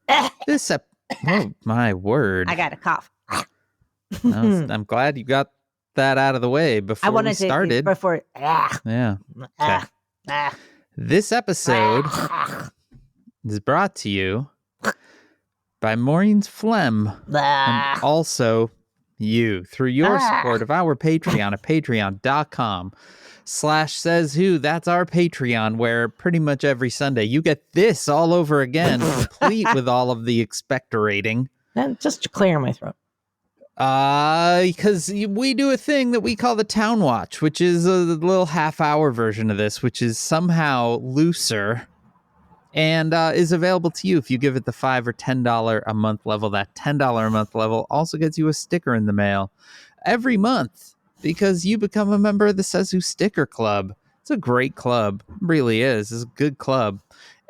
Oh, my word. I got a cough. I'm glad you got that out of the way before we started. Yeah. Okay. This episode is brought to you by Maureen's phlegm and also you through your support of our Patreon at patreon.com/SaysWho. That's our Patreon, where pretty much every Sunday you get this all over again, complete with all of the expectorating. Just to clear my throat. Because we do a thing that we call the Town Watch, which is a little half-hour version of this, which is somehow looser and is available to you if you give it the $5 or $10 a month level. That $10 a month level also gets you a sticker in the mail every month because you become a member of the Says Who Sticker Club. It's a great club. It really is. It's a good club.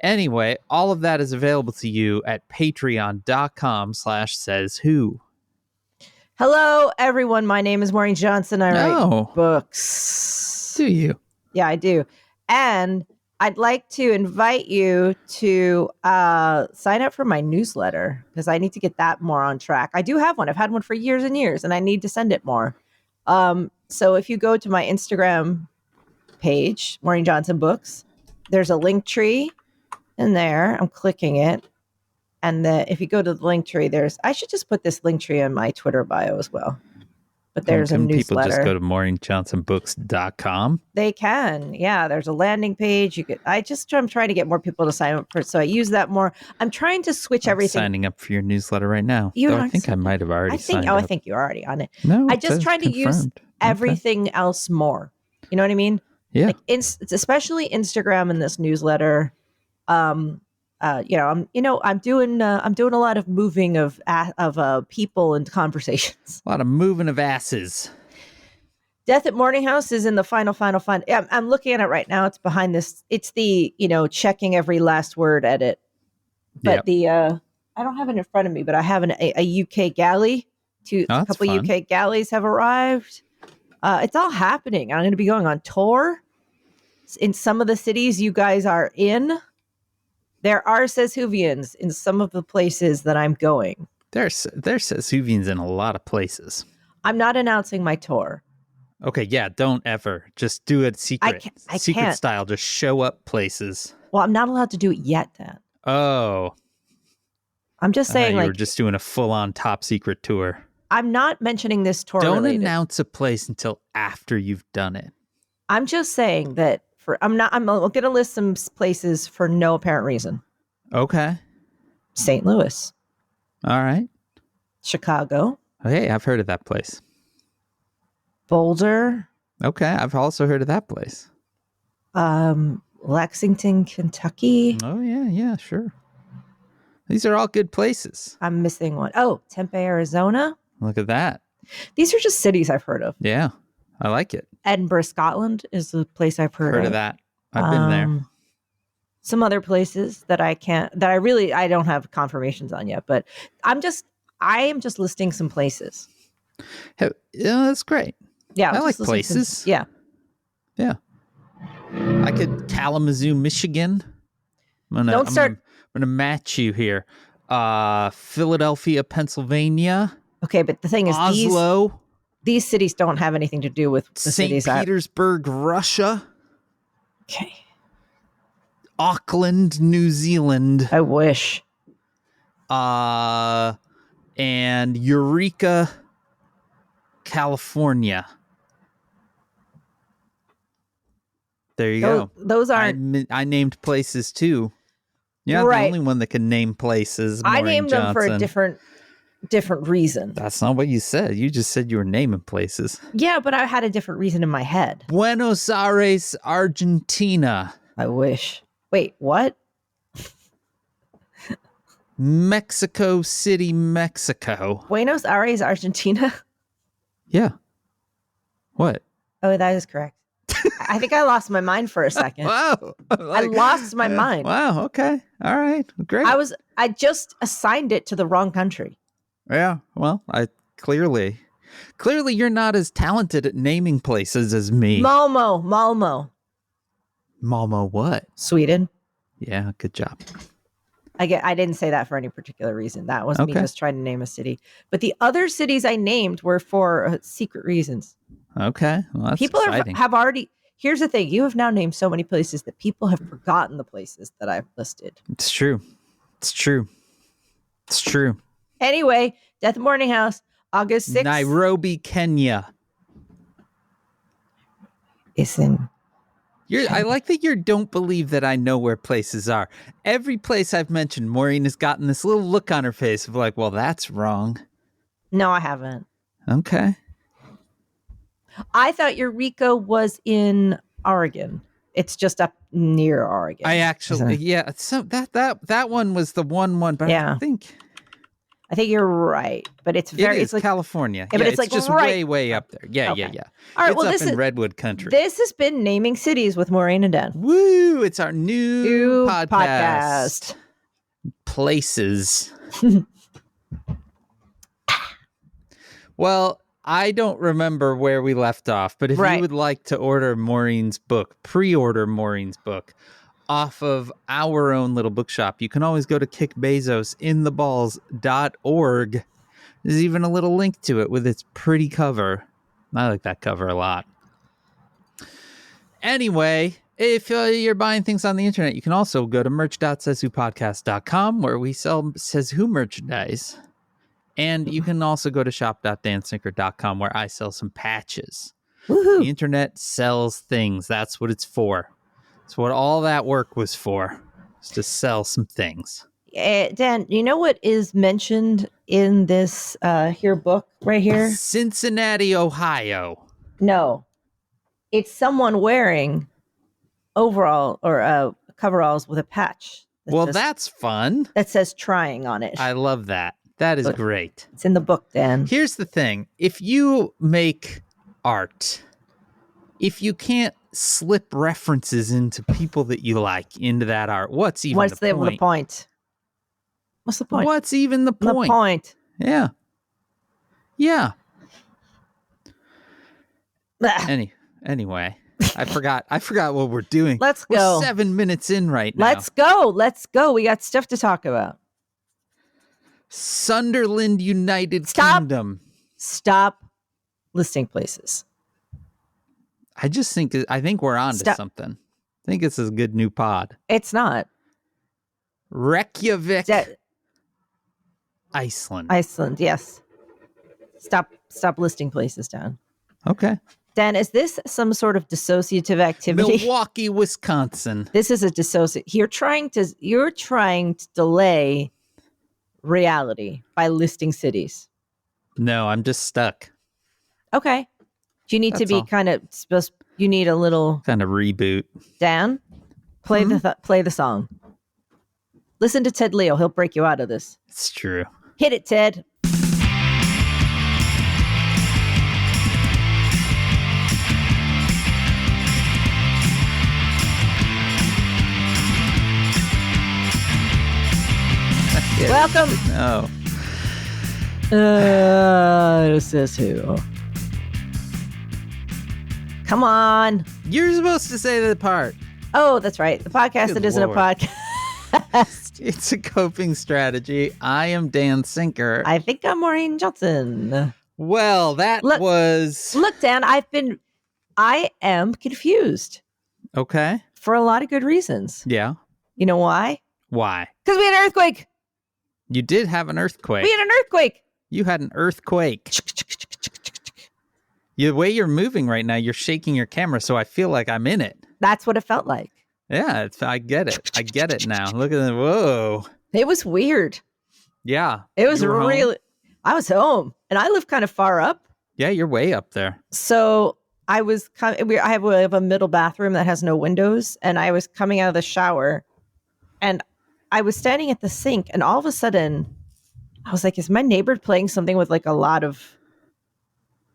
Anyway, all of that is available to you at patreon.com/SaysWho. Hello, everyone. My name is Maureen Johnson. I write books. Do you? Yeah, I do. And I'd like to invite you to sign up for my newsletter because I need to get that more on track. I do have one. I've had one for years and years, and I need to send it more. So if you go to my Instagram page, Maureen Johnson Books, there's a link tree in there. I'm clicking it. And if you go to the link tree, I should just put this link tree in my Twitter bio as well. But there's a newsletter. People just go to MaureenJohnsonBooks.com? They can. Yeah, there's a landing page. I'm trying to get more people to sign up for it. So I use that more. I'm trying to switch everything. Signing up for your newsletter right now. I think I might have already signed up. I think you're already on it. No, I just trying to use everything else more. You know what I mean? Yeah. Like it's especially Instagram and this newsletter. I'm doing a lot of moving of people and conversations. A lot of moving of asses. Death at Morning House is in the final. I'm looking at it right now. It's behind this. It's the checking every last word edit. But I don't have it in front of me, but I have a UK galley. A couple fun. UK galleys have arrived. It's all happening. I'm going to be going on tour in some of the cities you guys are in. There are SaysWhovians in some of the places that I'm going. There's SaysWhovians in a lot of places. I'm not announcing my tour. Okay, yeah, don't ever. Just do it secret. I secret can't. Style. Just show up places. Well, I'm not allowed to do it yet then. Oh. I'm just saying you were just doing a full-on top secret tour. I'm not mentioning this tour Don't related. announce a place until after you've done it. I'm just saying that I'm going to list some places for no apparent reason. Okay. St. Louis. All right. Chicago. Hey, I've heard of that place. Boulder. Okay, I've also heard of that place. Lexington, Kentucky. Oh, yeah, sure. These are all good places. I'm missing one. Oh, Tempe, Arizona. Look at that. These are just cities I've heard of. Yeah, I like it. Edinburgh, Scotland is the place I've heard of that. I've been there. Some other places that I don't have confirmations on yet, but I am just listing some places. Yeah, that's great. Yeah. I like places. Yeah. I could Kalamazoo, Michigan. I'm gonna match you here. Philadelphia, Pennsylvania. Okay, but the thing is, Oslo. These cities don't have anything to do with the cities. St. Petersburg, Russia. Okay. Auckland, New Zealand. I wish. And Eureka, California. There you go. Those aren't. I named places too. You're not the only one that can name places. I named them for a different reason. That's not what you said. You just said you were naming places. Yeah, but I had a different reason in my head. Buenos Aires, Argentina. I wish. Wait, what? Mexico City, Mexico. Buenos Aires, Argentina? Yeah. What? Oh, that is correct. I think I lost my mind for a second. Wow. I lost my mind. Wow. Okay. All right. Great. I just assigned it to the wrong country. Yeah. Well, clearly you're not as talented at naming places as me. Malmo. Malmo what? Sweden. Yeah. Good job. I didn't say that for any particular reason. That was me Okay. just trying to name a city. But the other cities I named were for secret reasons. Okay. Well, that's People exciting. have already. Here's the thing: you have now named so many places that people have forgotten the places that I've listed. It's true. It's true. It's true. Anyway, Death at Morning House, August 6th. Nairobi, Kenya. Is in. I like that you don't believe that I know where places are. Every place I've mentioned, Maureen has gotten this little look on her face of like, well, that's wrong. No, I haven't. Okay. I thought Eureka was in Oregon. It's just up near Oregon. I actually, yeah. So that one was the one, but Yeah. I think you're right, but it's it's like California. Yeah, but it's like just right, way up there. Yeah, okay. yeah. All right, it's well, up this in is Redwood Country. This has been Naming Cities with Maureen and Dan. Woo! It's our new podcast. Places. Well, I don't remember where we left off, but if you would like to order Maureen's book, pre-order Maureen's book off of our own little bookshop, you can always go to kickbezosintheballs.org. There's even a little link to it with its pretty cover. I like that cover a lot. Anyway, if you're buying things on the internet, you can also go to merch.sayswhopodcast.com where we sell Says Who merchandise. And you can also go to shop.dansinker.com where I sell some patches. Woohoo. The internet sells things. That's what it's for. It's what all that work was for. It's to sell some things. Dan, you know what is mentioned in this here book right here? Cincinnati, Ohio. No. It's someone wearing overall or coveralls with a patch. That's fun. That says trying on it. I love that. That is great. It's in the book, Dan. Here's the thing. If you make art, if you can't slip references into people that you like into that art, what's the point? What's the point? What's even the point? The point. Yeah. Yeah. Anyway, I forgot what we're doing. Let's go. We're 7 minutes in right now. Let's go. We got stuff to talk about. Sunderland United Kingdom. Stop listing places. I think we're on to something. I think it's a good new pod. It's not. Reykjavik, Iceland. Iceland, yes. Stop listing places down. Okay. Dan, is this some sort of dissociative activity? Milwaukee, Wisconsin. This is a You're trying to delay reality by listing cities. No, I'm just stuck. Okay. Do you need to be you need a little kind of reboot? Dan, play the song. Listen to Ted Leo. He'll break you out of this. It's true. Hit it, Ted. Welcome. No. Says who? Come on. You're supposed to say the part. Oh, that's right. The podcast that isn't a podcast. It's a coping strategy. I am Dan Sinker. I think I'm Maureen Johnson. Well, Look, Dan, I am confused. Okay. For a lot of good reasons. Yeah. You know why? Why? Because we had an earthquake. You did have an earthquake. We had an earthquake. You had an earthquake. The way you're moving right now, you're shaking your camera, so I feel like I'm in it. That's what it felt like. Yeah, I get it. I get it now. Look at that. Whoa. It was weird. Yeah. It was really... I was home, and I live kind of far up. Yeah, you're way up there. So I was I have a middle bathroom that has no windows, and I was coming out of the shower, and I was standing at the sink, and all of a sudden, I was like, is my neighbor playing something with like a lot of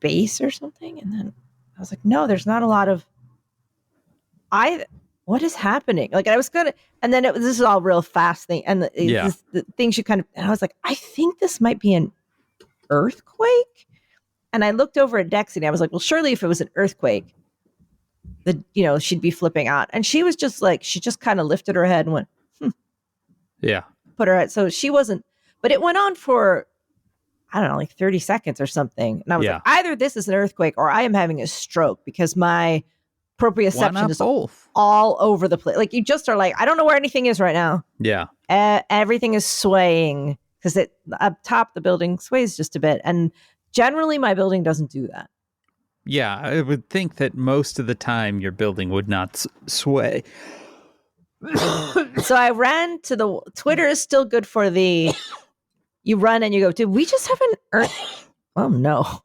bass or something? And then I was like, no, there's not a lot of... what is happening? Like I was gonna, and then this is all real fast thing, and the things you kind of, and I was like, I think this might be an earthquake. And I looked over at Dexy, and I was like, well, surely if it was an earthquake, she'd be flipping out. And she was just like, she just kind of lifted her head and went, yeah, put her at, so she wasn't, but it went on for, I don't know, like 30 seconds or something. And I was like, either this is an earthquake or I am having a stroke because my proprioception is both? all over the place. Like you just are like, I don't know where anything is right now. Yeah. Everything is swaying because it up top the building sways just a bit. And generally my building doesn't do that. Yeah, I would think that most of the time your building would not sway. So I ran to the Twitter is still good for the you run and you go, did we just have an earth? Oh no.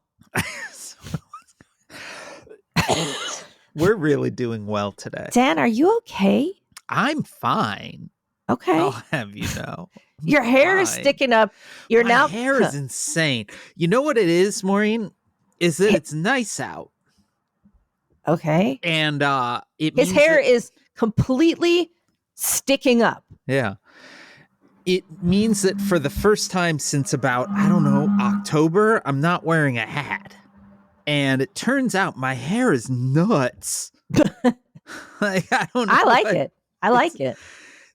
We're really doing well today. Dan, are you okay? I'm fine. Okay. I'll have you know. Your hair is sticking up. My hair is insane. You know what it is, Maureen? Is that it's nice out. Okay. And his hair is completely sticking up. Yeah. It means that for the first time since about, I don't know, October, I'm not wearing a hat. And it turns out my hair is nuts. Like, I don't know. I like it. I like it.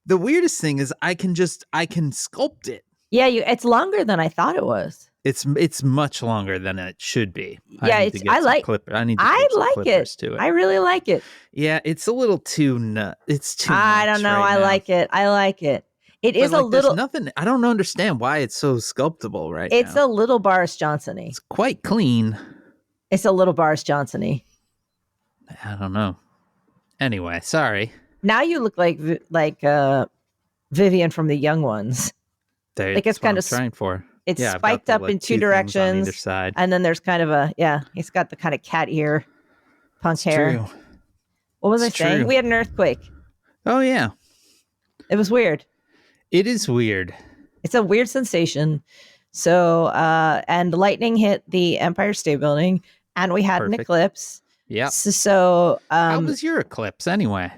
The weirdest thing is I can sculpt it. Yeah, it's longer than I thought it was. It's much longer than it should be. Yeah, I like it. To it. I really like it. Yeah, it's a little too it's too I don't know. Right I like it. I like it. It is like, a little nothing. I don't understand why it's so sculptable now. It's a little Boris Johnson-y. It's quite clean. It's a little Boris Johnson-y. I don't know. Anyway, sorry. Now you look like Vivian from the Young Ones. Like it's kind of trying for. It's spiked up in two directions, either side. And then there's kind of he's got the kind of cat ear, punk hair. True. What was I saying? We had an earthquake. Oh yeah, it was weird. It is weird. It's a weird sensation. So, and lightning hit the Empire State Building, and we had an eclipse. Yeah. So, how was your eclipse anyway?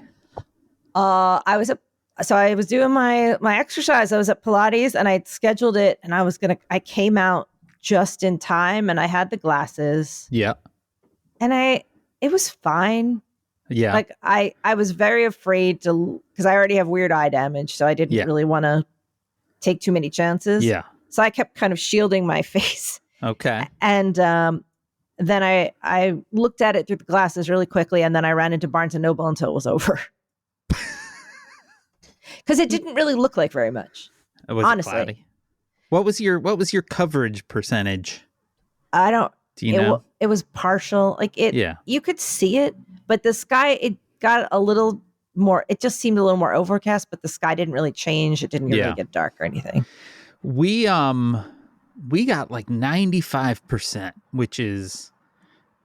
I was doing my exercise. I was at Pilates and I'd scheduled it and I came out just in time and I had the glasses. Yeah. And it was fine. Yeah. Like I was very afraid because I already have weird eye damage. So I didn't really want to take too many chances. Yeah. So I kept kind of shielding my face. Okay. And, then I looked at it through the glasses really quickly. And then I ran into Barnes and Noble until it was over. Because it didn't really look like very much. Honestly. Cloudy? What was your coverage percentage? I don't. Do you know? It was partial. Like it. Yeah. You could see it, but the sky it got a little more. It just seemed a little more overcast, but the sky didn't really change. It didn't really get dark or anything. We got like 95%, which is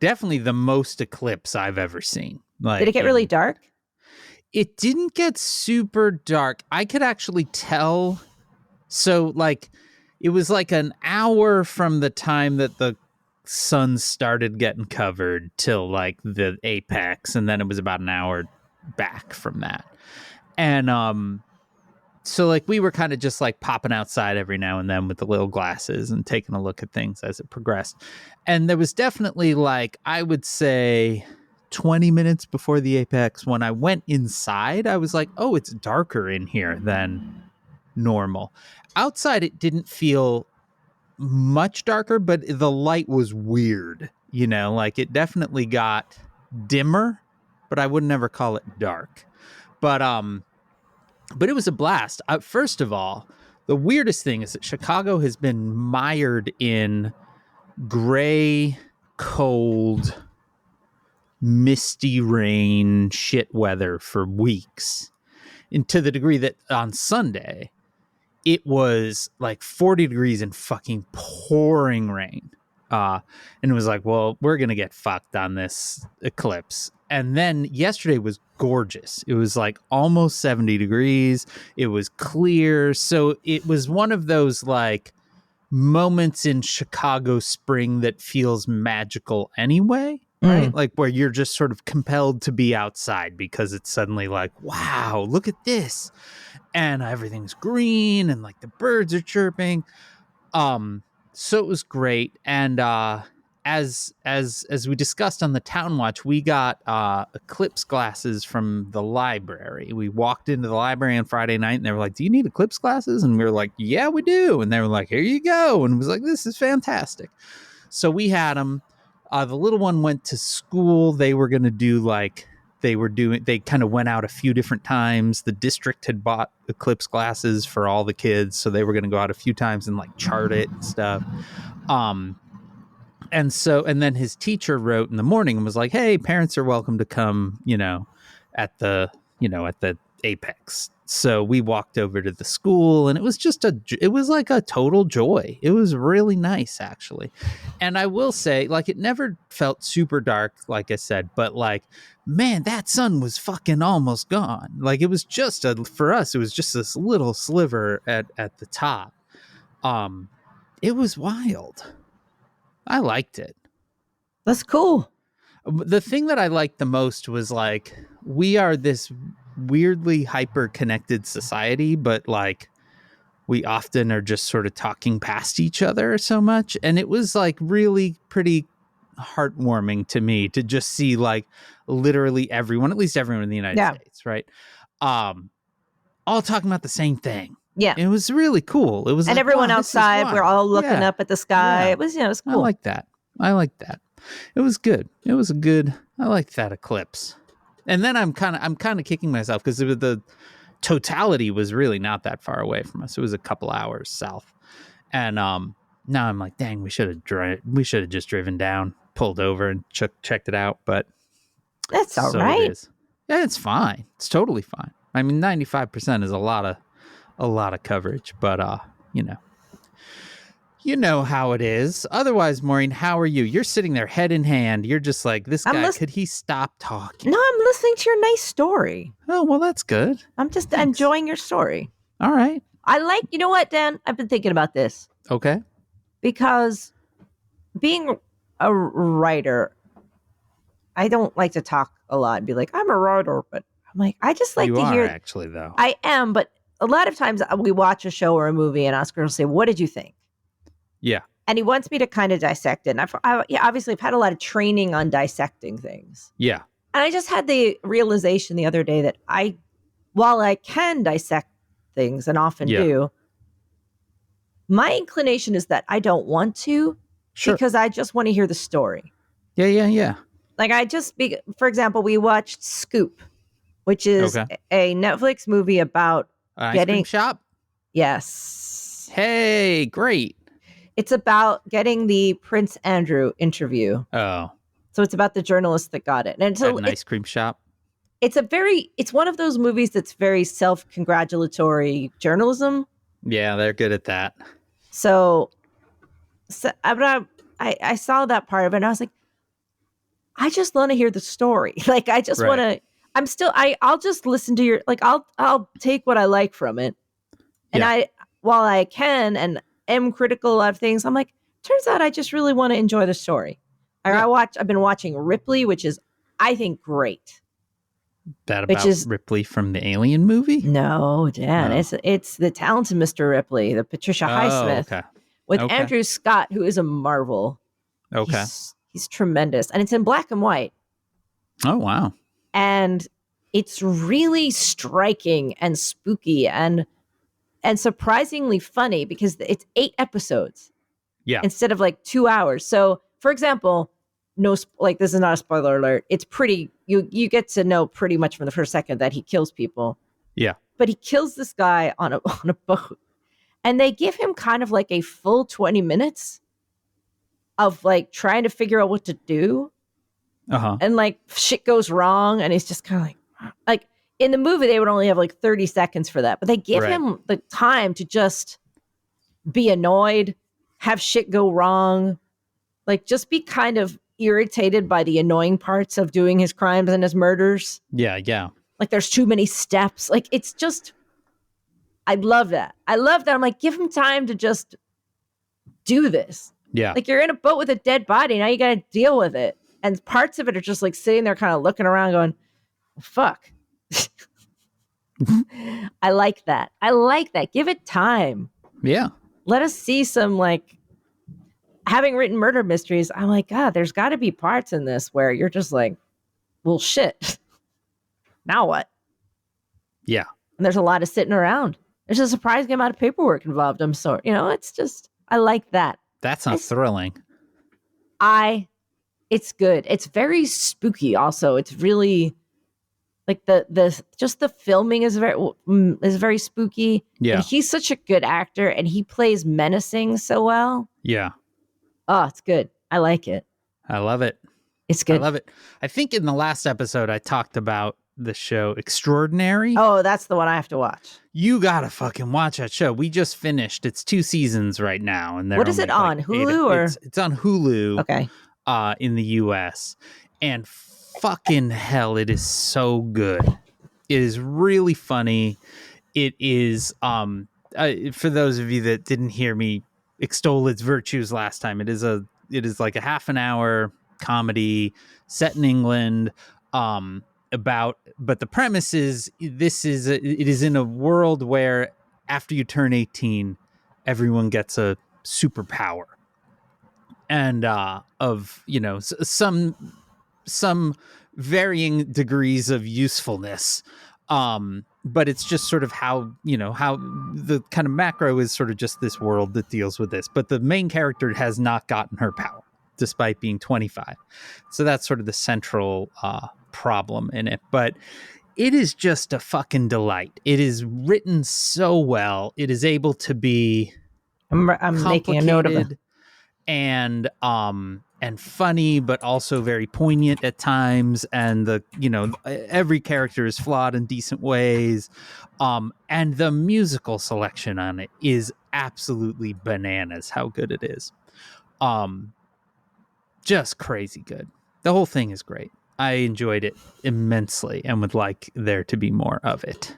definitely the most eclipse I've ever seen. Like, did it get really dark? It didn't get super dark. I could actually tell. So, like, it was like an hour from the time that the sun started getting covered till like the apex, and then it was about an hour back from that. And so like we were kind of just like popping outside every now and then with the little glasses and taking a look at things as it progressed. And there was definitely like, I would say 20 minutes before the apex, when I went inside, I was like, oh, it's darker in here than normal. Outside, it didn't feel much darker, but the light was weird, you know, like it definitely got dimmer, but I would never call it dark. But it was a blast. First of all, the weirdest thing is that Chicago has been mired in gray, cold, misty rain, shit weather for weeks. And to the degree that on Sunday, it was like 40 degrees and fucking pouring rain. And it was like, well, we're going to get fucked on this eclipse. And then yesterday was gorgeous. It was like almost 70 degrees. It was clear. So it was one of those like moments in Chicago spring that feels magical anyway. Right? Like where you're just sort of compelled to be outside because it's suddenly like, wow, look at this. And everything's green and like the birds are chirping. So it was great. And as we discussed on the Town Watch, we got eclipse glasses from the library. We walked into the library on Friday night, and they were like, "Do you need eclipse glasses?" And we were like, "Yeah, we do." And they were like, "Here you go." And it was like, "This is fantastic." So we had them. The little one went to school. They were going to do they kind of went out a few different times. The district had bought eclipse glasses for all the kids, so they were going to go out a few times and like chart it and stuff. And then his teacher wrote in the morning and was like, "Hey, parents are welcome to come, at the Apex." So we walked over to the school, and it was like a total joy. It was really nice, actually. And I will say, like, it never felt super dark, like I said, but like, man, that sun was fucking almost gone. Like, it was just for us, it was just this little sliver at the top. It was wild. I liked it. That's cool. The thing that I liked the most was like, we are this weirdly hyper connected society, but like we often are just sort of talking past each other so much. And it was like really pretty heartwarming to me to just see like literally everyone, at least everyone in the United States, right? All talking about the same thing. Yeah. It was really cool. It was and like, everyone wow, outside, we're all looking up at the sky. Yeah. It was cool. I like that. It was good. I liked that eclipse. And then I'm kind of kicking myself because the totality was really not that far away from us. It was a couple hours south. And now I'm like, dang, we should have just driven down, pulled over and checked it out, but that's all right. It is. Yeah, it's fine. It's totally fine. I mean, 95% is a lot of coverage, but you know how it is. Otherwise, Maureen, how are you? You're sitting there head in hand. You're just like, this guy, could he stop talking? No, I'm listening to your nice story. Oh, well, that's good. I'm just enjoying your story. All right. You know what, Dan? I've been thinking about this. Okay. Because being a writer, I don't like to talk a lot and be like, I'm a writer, but I'm like, I just like to hear. Actually, though. I am, but a lot of times we watch a show or a movie and Oscar will say, what did you think? Yeah. And he wants me to kind of dissect it. And obviously I've had a lot of training on dissecting things. Yeah. And I just had the realization the other day that while I can dissect things and often do, my inclination is that I don't want to because I just want to hear the story. Yeah. Like for example, we watched Scoop, which is a Netflix movie about ice cream shop. Yes. Hey, great. It's about getting the Prince Andrew interview. Oh. So it's about the journalist that got it. And so an ice cream shop. It's one of those movies that's very self-congratulatory journalism. Yeah, they're good at that. So I saw that part of it and I was like, I just want to hear the story. Like, I just want to, I'll just listen to your, like, I'll take what I like from it. And while I can and am critical of things, I'm like, turns out I just really want to enjoy the story. I've been watching Ripley, which is, I think, great. That about Ripley from the Alien movie? No, Dan. No. It's the talented Mr. Ripley, the Patricia Highsmith, with Andrew Scott, who is a marvel. Okay. He's tremendous. And it's in black and white. Oh, wow. And it's really striking and spooky and surprisingly funny because it's 8 episodes. Yeah. Instead of like 2 hours. So, for example, this is not a spoiler alert. It's pretty, you get to know pretty much from the first second that he kills people. Yeah. But he kills this guy on a boat. And they give him kind of like a full 20 minutes of like trying to figure out what to do. Uh-huh. And like shit goes wrong. And he's just kind of like in the movie, they would only have like 30 seconds for that. But they give him the time to just be annoyed, have shit go wrong, like just be kind of irritated by the annoying parts of doing his crimes and his murders. Yeah. Like there's too many steps. Like it's just, I love that. I'm like, give him time to just do this. Yeah. Like you're in a boat with a dead body. Now you got to deal with it. And parts of it are just like sitting there kind of looking around going, fuck. I like that. Give it time. Yeah. Let us see some like having written murder mysteries, I'm like, God, there's got to be parts in this where you're just like, well, shit. Now what? Yeah. And there's a lot of sitting around. There's a surprising amount of paperwork involved. I'm sorry. It's just, I like that. That sounds thrilling. It's good. It's very spooky also. It's really like the filming is very spooky. Yeah. And he's such a good actor and he plays menacing so well. Yeah. Oh, it's good. I like it. I love it. It's good. I love it. I think in the last episode I talked about the show Extraordinary. Oh, that's the one I have to watch. You gotta fucking watch that show. We just finished. It's 2 seasons right now, and what is it on? Hulu or it's on Hulu? Okay. In the U.S. and fucking hell, it is so good. It is really funny. It is for those of you that didn't hear me extol its virtues last time. It is like a half an hour comedy set in England. But the premise is it is in a world where after you turn 18, everyone gets a superpower, and of some varying degrees of usefulness. But it's just sort of how the kind of macro is sort of just this world that deals with this. But the main character has not gotten her power despite being 25. So that's sort of the central problem in it. But it is just a fucking delight. It is written so well. It is able to be I'm making a note of it. And funny, but also very poignant at times. And every character is flawed in decent ways. And the musical selection on it is absolutely bananas how good it is. Just crazy good. The whole thing is great. I enjoyed it immensely and would like there to be more of it.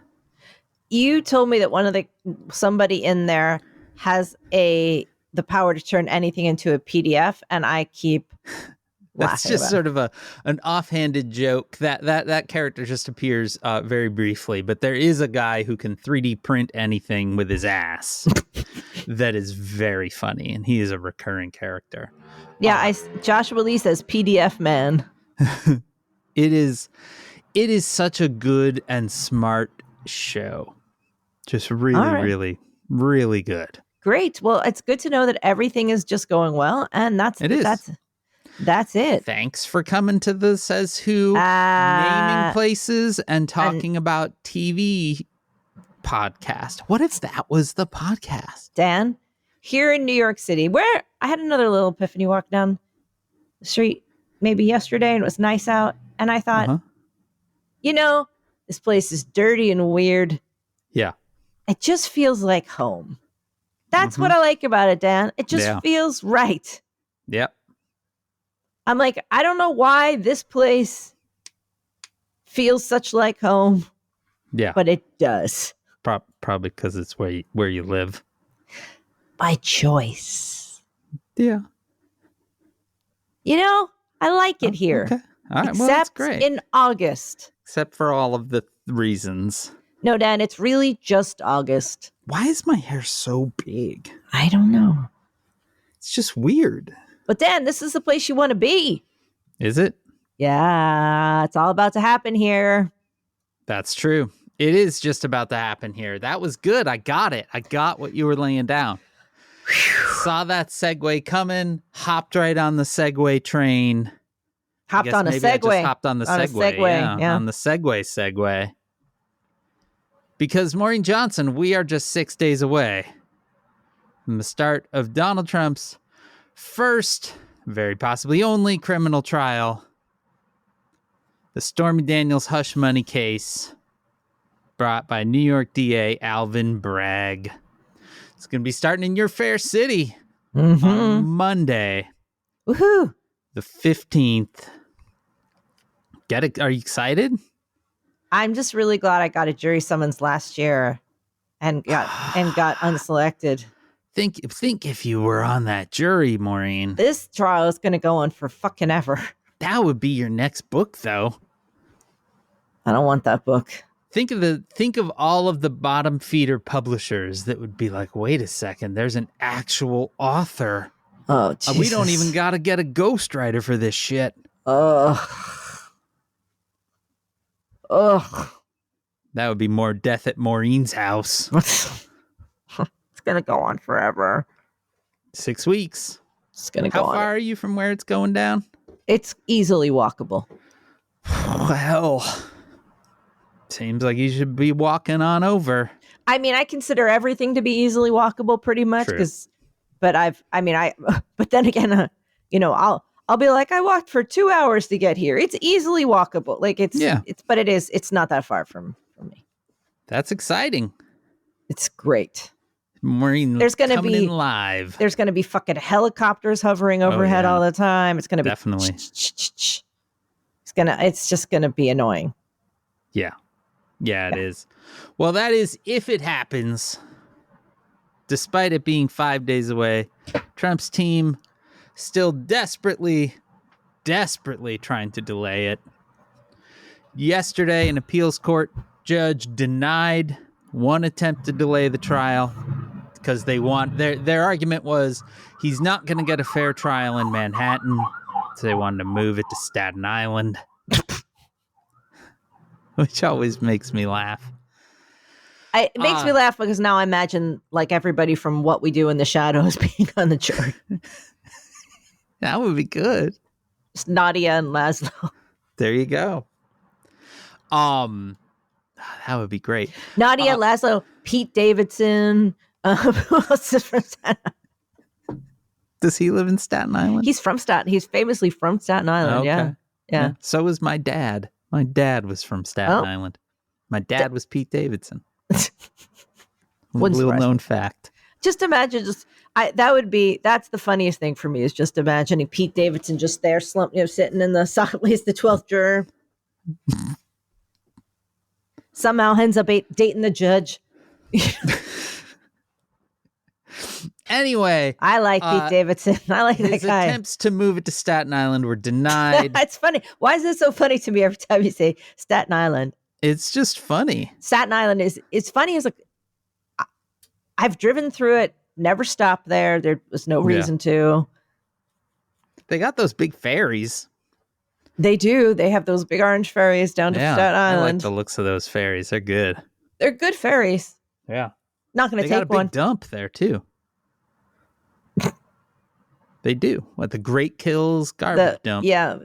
You told me that somebody in there has the power to turn anything into a PDF, and I keep That's just sort of an offhanded joke. That character just appears very briefly, but there is a guy who can 3D print anything with his ass. That is very funny, and he is a recurring character. Yeah, Joshua Lee says PDF man. It is such a good and smart show. Just really, really, really good. Great. Well, it's good to know that everything is just going well, and that's it. Thanks for coming to the Says Who naming places and talking about TV podcast. What if that was the podcast? Dan, here in New York City, where I had another little epiphany walk down the street maybe yesterday, and it was nice out, and I thought, this place is dirty and weird. Yeah. It just feels like home. That's what I like about it, Dan. It just feels right. Yep. I'm like, I don't know why this place feels such like home. Yeah. But it does. Probably because it's where you live. By choice. Yeah. I like it here. Okay. All right. Except well, that's great. in August. Except for all of the reasons. No, Dan, it's really just August. Why is my hair so big? I don't know. It's just weird. But Dan, this is the place you want to be. Is it? Yeah, it's all about to happen here. That's true. It is just about to happen here. That was good. I got it. I got what you were laying down. Saw that segue coming, hopped right on the segue train. Hopped on a segue. I just hopped on the segue. Yeah, on the segue. Because Maureen Johnson, we are just 6 days away from the start of Donald Trump's first, very possibly only, criminal trial. The Stormy Daniels hush money case brought by New York DA Alvin Bragg. It's going to be starting in your fair city on Monday. Woohoo! The 15th. Get it? Are you excited? I'm just really glad I got a jury summons last year and got unselected. Think if you were on that jury, Maureen. This trial is going to go on for fucking ever. That would be your next book, though. I don't want that book. Think of all of the bottom feeder publishers that would be like, wait a second, there's an actual author Oh, Jesus. We don't even got to get a ghostwriter for this shit. Ugh. That would be more death at Maureen's house. It's going to go on forever. 6 weeks. It's going to go on. How far are you from where it's going down? It's easily walkable. Well, seems like you should be walking on over. I mean, I consider everything to be easily walkable pretty much but then again, I'll be like, I walked for 2 hours to get here. It's easily walkable. Like it's not that far from me. That's exciting. It's great. Maureen, there's going to be live. There's going to be fucking helicopters hovering overhead all the time. It's going to be definitely. It's just going to be annoying. Yeah. Yeah, it is. Well, that is if it happens. Despite it being 5 days away, Trump's team still desperately trying to delay it. Yesterday, an appeals court judge denied one attempt to delay the trial because they want their argument was he's not going to get a fair trial in Manhattan, so they wanted to move it to Staten Island, which always makes me laugh. It makes me laugh because now I imagine like everybody from What We Do in the Shadows being on the jury. That would be good. It's Nadia and Laszlo. There you go. That would be great. Nadia, Laszlo, Pete Davidson. Who else is from Staten Island? Does he live in Staten Island? He's famously from Staten Island. Okay. Yeah. So was my dad. My dad was from Staten Island. My dad was Pete Davidson. Little known fact. Just imagine, that's the funniest thing for me is just imagining Pete Davidson just there, sitting in the he's the 12th juror. Somehow ends up dating the judge. Anyway, I like Pete Davidson. I like that guy. His attempts to move it to Staten Island were denied. It's funny. Why is it so funny to me every time you say Staten Island? It's just funny. Staten Island is funny as I've driven through it, never stopped there. There was no reason to. They got those big ferries. They do. They have those big orange ferries down to Staten Island. I like the looks of those ferries. They're good. They're good ferries. Yeah. Not going to take one. They got a big dump there too. They do. The Great Kills garbage dump. Yeah,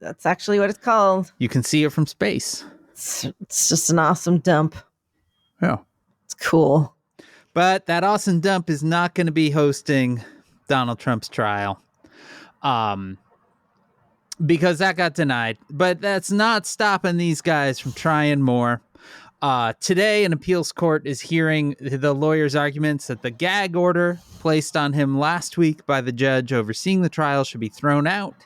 that's actually what it's called. You can see it from space. It's just an awesome dump. Yeah. It's cool. But that awesome dump is not going to be hosting Donald Trump's trial. Because that got denied. But that's not stopping these guys from trying more. Today, an appeals court is hearing the lawyer's arguments that the gag order placed on him last week by the judge overseeing the trial should be thrown out.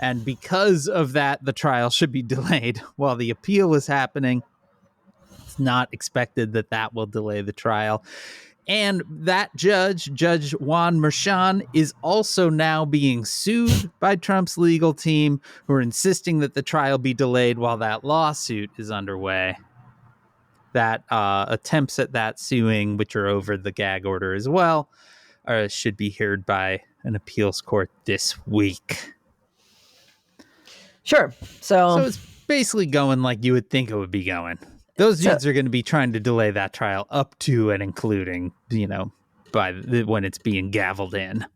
And because of that, the trial should be delayed while the appeal is happening. It's not expected that will delay the trial. And that Judge Juan Merchan, is also now being sued by Trump's legal team, who are insisting that the trial be delayed while that lawsuit is underway. That attempts at that suing, which are over the gag order as well, should be heard by an appeals court this week. Sure. So it's basically going like you would think it would be going. Those dudes are going to be trying to delay that trial up to and including, by when it's being gavelled in.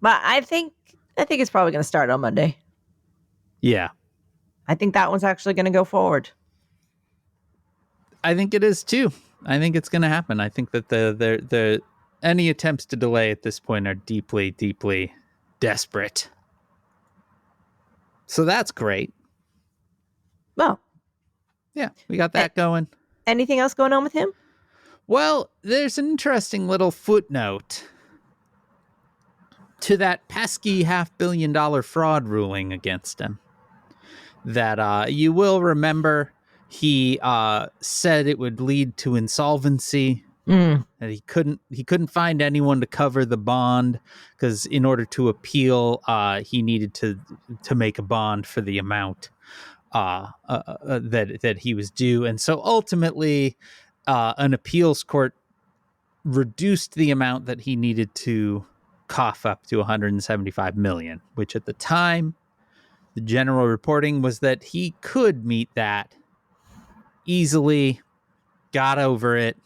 But I think it's probably going to start on Monday. Yeah. I think that one's actually going to go forward. I think it is too. I think it's going to happen. I think that the any attempts to delay at this point are deeply, deeply desperate. So that's great. Well, yeah, we got that going. Anything else going on with him? Well, there's an interesting little footnote to that pesky $500 million fraud ruling against him that you will remember. He said it would lead to insolvency. That he couldn't find anyone to cover the bond because in order to appeal, he needed to make a bond for the amount that he was due, and so ultimately, an appeals court reduced the amount that he needed to cough up to 175 million, which at the time, the general reporting was that he could meet that easily, got over it.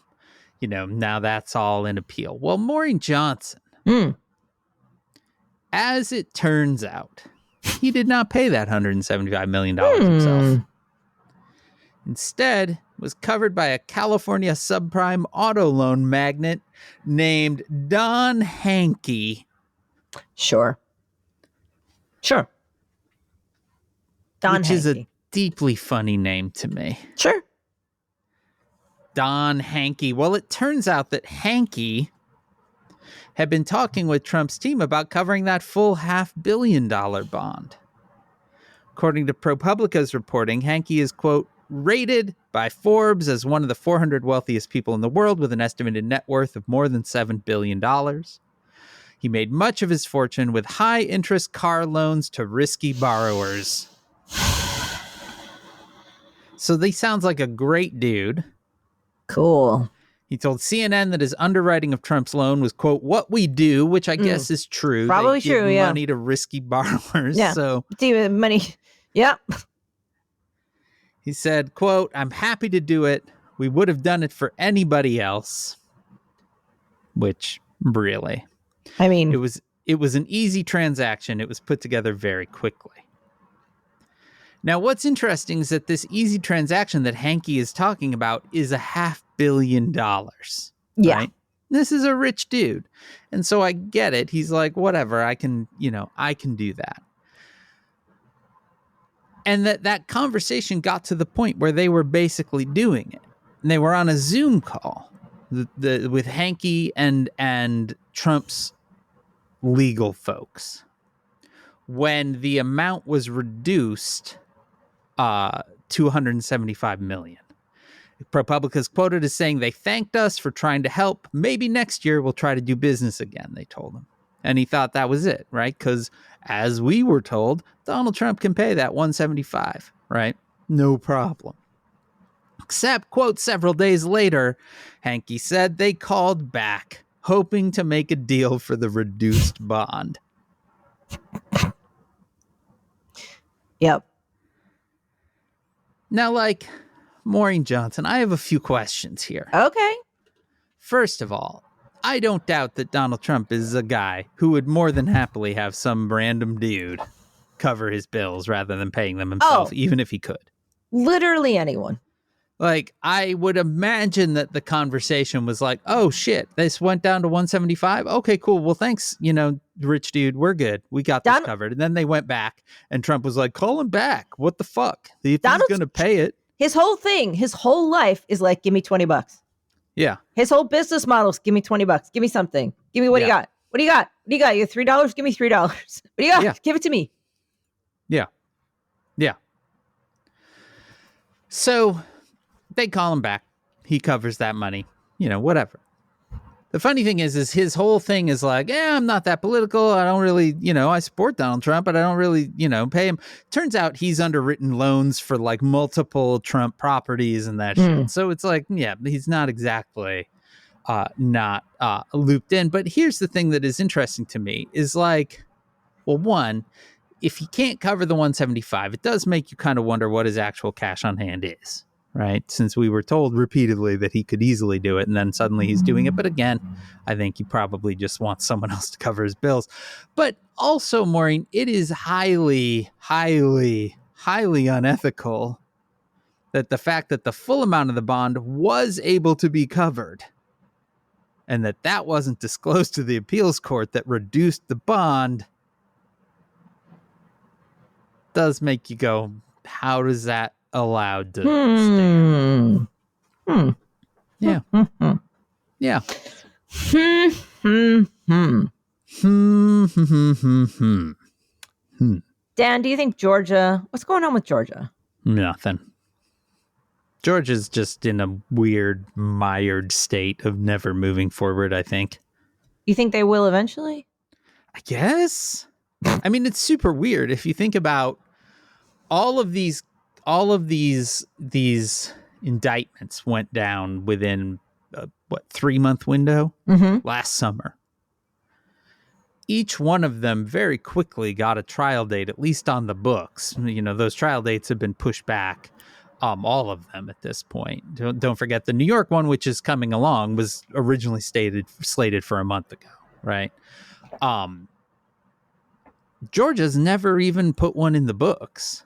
Now that's all in appeal. Well, Maureen Johnson, as it turns out, he did not pay that $175 million himself. Instead, was covered by a California subprime auto loan magnate named Don Hankey. Sure. Don which Hankey is a deeply funny name to me. Sure. Don Hankey. Well, it turns out that Hankey had been talking with Trump's team about covering that full $500 million bond. According to ProPublica's reporting, Hankey is, quote, rated by Forbes as one of the 400 wealthiest people in the world with an estimated net worth of more than $7 billion. He made much of his fortune with high-interest car loans to risky borrowers. So he sounds like a great dude. Cool. He told CNN that his underwriting of Trump's loan was, quote, what we do, which I guess is true. Probably they give true, yeah. money to risky borrowers. Yeah. So money. Yep. He said, quote, I'm happy to do it. We would have done it for anybody else. Which, really. I mean, it was an easy transaction. It was put together very quickly. Now, what's interesting is that this easy transaction that Hankey is talking about is $500 million. Yeah. Right? This is a rich dude. And so I get it. He's like, whatever, I can do that. And that conversation got to the point where they were basically doing it. And they were on a Zoom call with Hankey and Trump's legal folks when the amount was reduced to $275 million. ProPublica is quoted as saying they thanked us for trying to help. Maybe next year we'll try to do business again, they told him. And he thought that was it, right? Because as we were told, Donald Trump can pay that $175, right? No problem. Except, quote, several days later, Hankey said they called back, hoping to make a deal for the reduced bond. Yep. Now, Maureen Johnson, I have a few questions here. Okay. First of all, I don't doubt that Donald Trump is a guy who would more than happily have some random dude cover his bills rather than paying them himself, even if he could. Literally anyone. I would imagine that the conversation was like, oh, shit, this went down to 175. Okay, cool. Well, thanks, rich dude. We're good. We got this covered. And then they went back and Trump was like, call him back. What the fuck? If he's going to pay it. His whole thing, his whole life is like, give me $20. Yeah. His whole business model is give me $20. Give me something. Give me what do you got? What do you got? What do you got? You have $3? Give me $3. What do you got? Yeah. Give it to me. Yeah. Yeah. So they call him back. He covers that money, whatever. The funny thing is his whole thing is like, I'm not that political. I don't really, I support Donald Trump, but I don't really, pay him. Turns out he's underwritten loans for multiple Trump properties and that shit. So it's like, he's not exactly not looped in. But here's the thing that is interesting to me is one, if he can't cover the 175, it does make you kind of wonder what his actual cash on hand is. Right? Since we were told repeatedly that he could easily do it and then suddenly he's doing it. But again, I think he probably just wants someone else to cover his bills. But also, Maureen, it is highly, highly, highly unethical that the fact that the full amount of the bond was able to be covered and that wasn't disclosed to the appeals court that reduced the bond does make you go, how does that allowed to stand? Yeah. Yeah. Dan, do you think Georgia, what's going on with Georgia? Nothing. Georgia's just in a weird, mired state of never moving forward, I think. You think they will eventually? I guess. I mean, it's super weird. If you think about all of these indictments went down within a 3-month window last summer. each one of them very quickly got a trial date, at least on the books. Those trial dates have been pushed back, all of them at this point. Don't forget the New York one, which is coming along, was originally slated for a month ago, right? Georgia's never even put one in the books.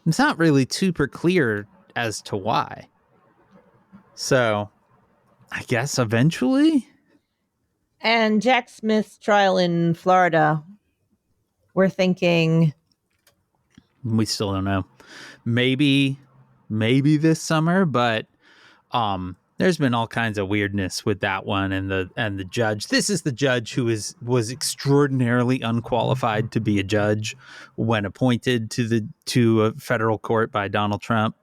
It's not really super clear as to why. So, I guess eventually. And Jack Smith's trial in Florida, we're thinking. We still don't know. Maybe this summer, but there's been all kinds of weirdness with that one, and the judge. This is the judge who was extraordinarily unqualified to be a judge when appointed to a federal court by Donald Trump.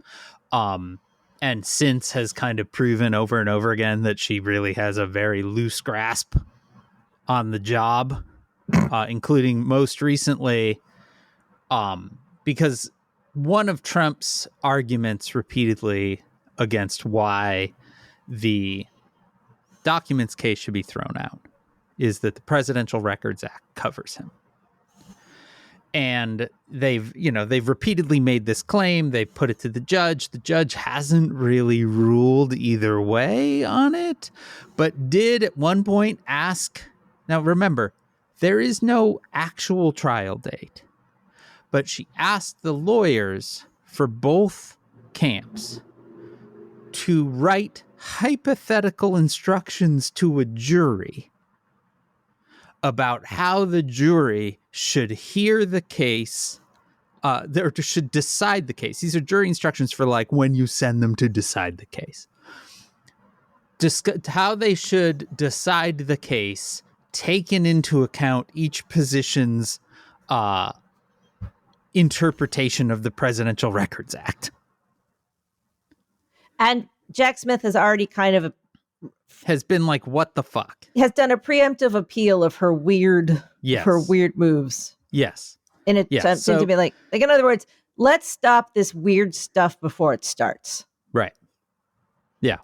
And since has kind of proven over and over again that she really has a very loose grasp on the job, including most recently, because one of Trump's arguments repeatedly against why the documents case should be thrown out is that the Presidential Records Act covers him. And they've repeatedly made this claim. They've put it to the judge. The judge hasn't really ruled either way on it, but did at one point ask. Now, remember, there is no actual trial date, but she asked the lawyers for both camps to write hypothetical instructions to a jury about how the jury should hear the case, or should decide the case. These are jury instructions for like when you send them to decide the case. How they should decide the case, taking into account each position's interpretation of the Presidential Records Act. And Jack Smith has already has been like, what the fuck? Has done a preemptive appeal of her weird moves. Yes. In attempt to be like, in other words, let's stop this weird stuff before it starts. Right. Yeah.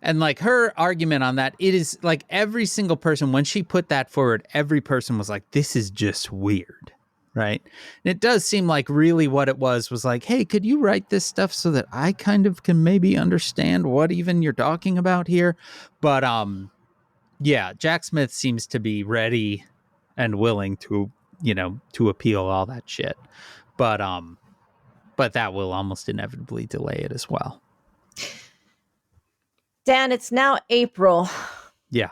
And like her argument on that, it is like every single person, when she put that forward, every person was like, this is just weird. Right. And it does seem like really what it was like, hey, could you write this stuff so that I kind of can maybe understand what even you're talking about here? But yeah, Jack Smith seems to be ready and willing to, to appeal all that shit. But that will almost inevitably delay it as well. Dan, it's now April. Yeah,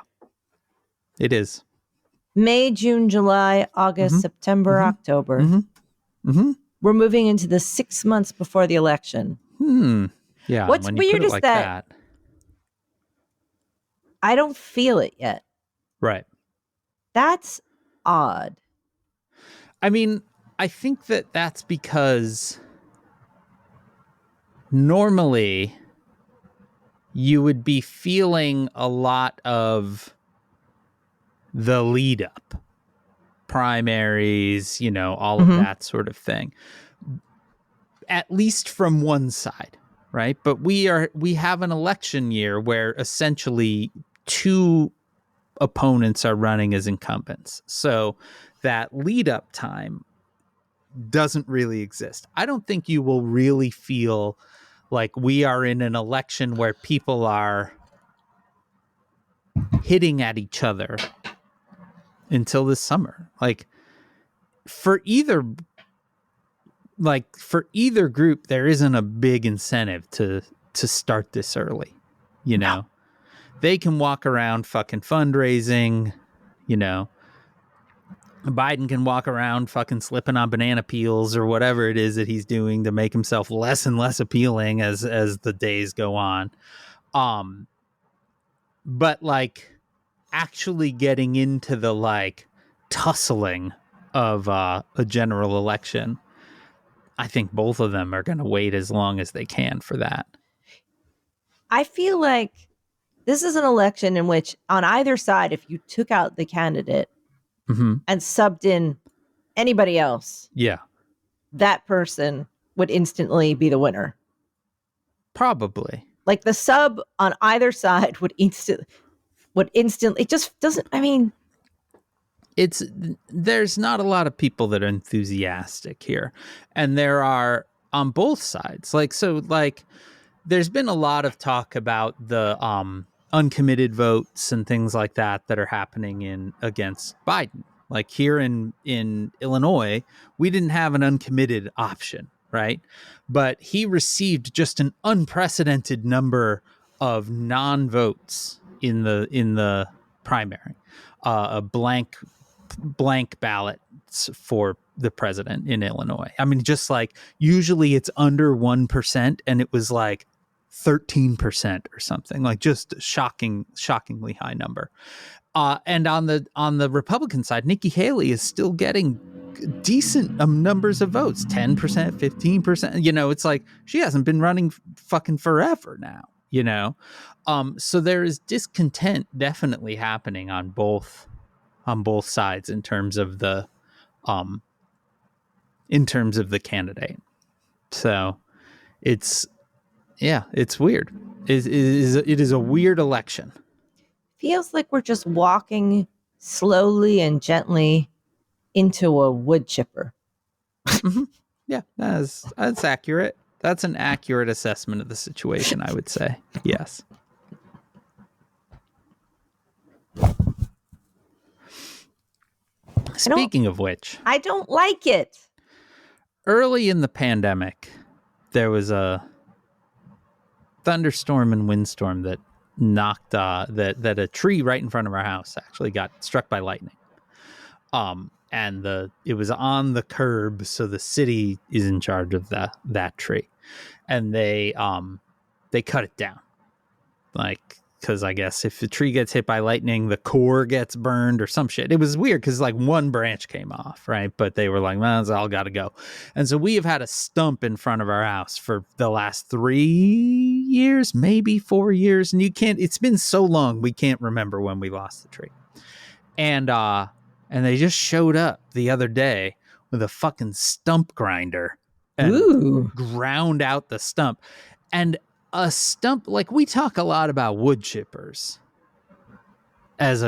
it is. May, June, July, August, September, October. We're moving into the 6 months before the election. Yeah. What's weird is that I don't feel it yet. Right. That's odd. I mean, I think that's because normally you would be feeling a lot of the lead up, primaries, all of that sort of thing, at least from one side, right? But we have an election year where essentially two opponents are running as incumbents. So that lead up time doesn't really exist. I don't think you will really feel like we are in an election where people are hitting at each other until this summer. Like for either group, there isn't a big incentive to start this early. No. They can walk around fucking fundraising, Biden can walk around fucking slipping on banana peels or whatever it is that he's doing to make himself less and less appealing as the days go on. But like actually getting into the like tussling of a general election, I think both of them are going to wait as long as they can for that. I feel like this is an election in which on either side, if you took out the candidate and subbed in anybody else, that person would instantly be the winner. Probably. Like the sub on either side would instantly, it just doesn't, I mean. there's not a lot of people that are enthusiastic here, and there are on both sides. There's been a lot of talk about the uncommitted votes and things like that are happening in against Biden. Like here in Illinois, we didn't have an uncommitted option, right? But he received just an unprecedented number of non-votes in the primary, a blank ballots for the president in Illinois. I mean, just like usually it's under 1%, and it was like 13% or something, like just shockingly high number. And on the Republican side, Nikki Haley is still getting decent numbers of votes, 10%, 15%. You know, it's like she hasn't been running fucking forever now, you know? So there is discontent definitely happening on both sides in terms of the candidate. So it's weird. It is a weird election. Feels like we're just walking slowly and gently into a wood chipper. Mm-hmm. Yeah, that's accurate. That's an accurate assessment of the situation, I would say. Yes. Speaking of which, I don't like it. Early in the pandemic, there was a thunderstorm and windstorm that knocked that a tree right in front of our house actually got struck by lightning. And it was on the curb, so the city is in charge of that tree, and they cut it down, like, because I guess if the tree gets hit by lightning, the core gets burned or some shit. It was weird because like one branch came off, right? But they were like, well, it's all got to go. And so we have had a stump in front of our house for the last 3 years, maybe 4 years. And it's been so long, we can't remember when we lost the tree. And they just showed up the other day with a fucking stump grinder and ground out the stump. And a stump, like, we talk a lot about wood chippers as